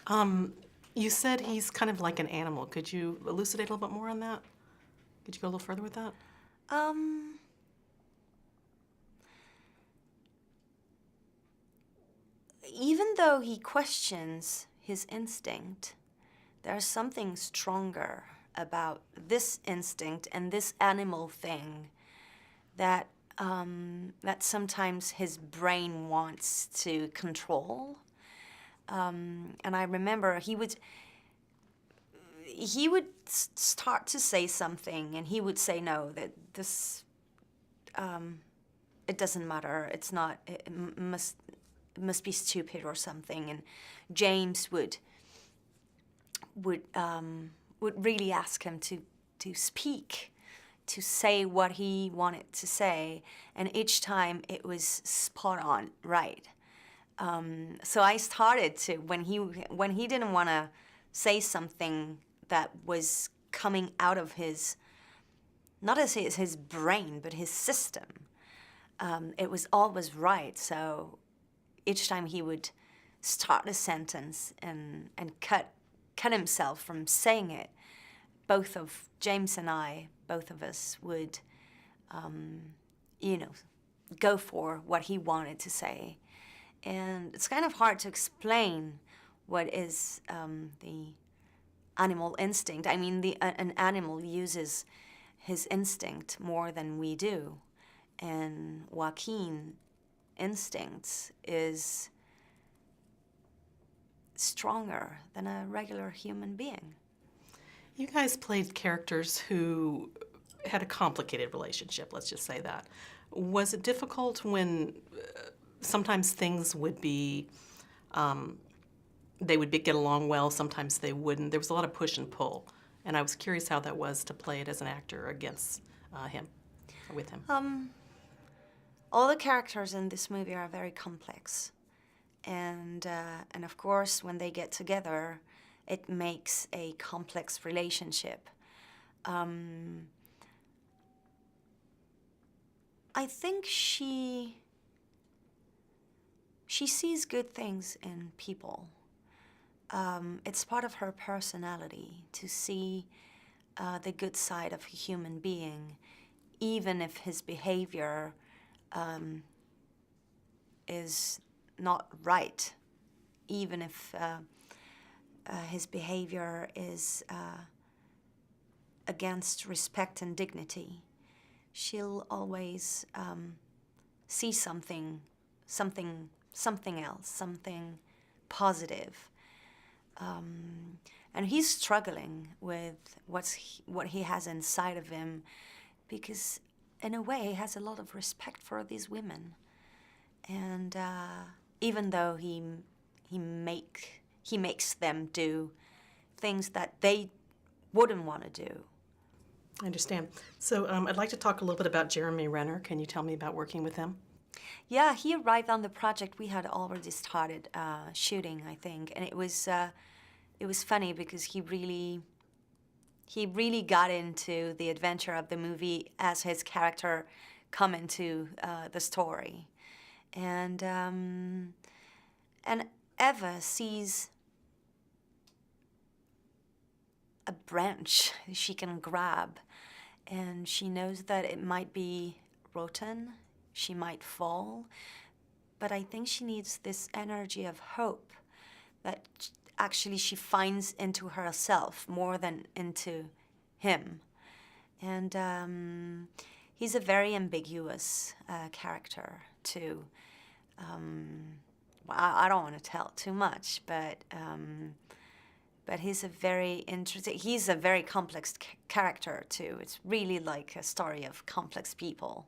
Um, you said he's kind of like an animal. Could you elucidate a little bit more on that? Could you go a little further with that? Um, Even though he questions his instinct, there's something stronger about this instinct and this animal thing that that sometimes his brain wants to control. And I remember he would start to say something, and he would say no, that this it doesn't matter. It's not. It must be stupid or something. And James would really ask him to speak, to say what he wanted to say, and each time it was spot on, right. So I started to, when he didn't want to say something that was coming out of his, not as his brain, but his system, it was always right. So each time he would start a sentence and cut himself from saying it, both of James and I, both of us would, you know, go for what he wanted to say. And it's kind of hard to explain what is the animal instinct. I mean, an animal uses his instinct more than we do. And Joaquin instincts is stronger than a regular human being. You guys played characters who had a complicated relationship, let's just say that. Was it difficult when sometimes things would be, they would get along well, sometimes they wouldn't? There was a lot of push and pull, and I was curious how that was to play it as an actor against him, or with him. All the characters in this movie are very complex, and of course, when they get together, it makes a complex relationship. I think she sees good things in people. It's part of her personality to see the good side of a human being, even if his behavior is not right, even if his behavior is against respect and dignity. She'll always see something else, something positive. And he's struggling with what he has inside of him, because in a way he has a lot of respect for these women. And even though he makes them do things that they wouldn't want to do. I understand. So I'd like to talk a little bit about Jeremy Renner. Can you tell me about working with him? Yeah, he arrived on the project. We had already started shooting, I think, and it was funny because he really got into the adventure of the movie as his character come into the story, and Eva sees a branch she can grab, and she knows that it might be rotten, she might fall, but I think she needs this energy of hope that actually she finds into herself more than into him. And he's a very ambiguous character too. I don't want to tell too much, but he's a very interesting, he's a very complex character too. It's really like a story of complex people.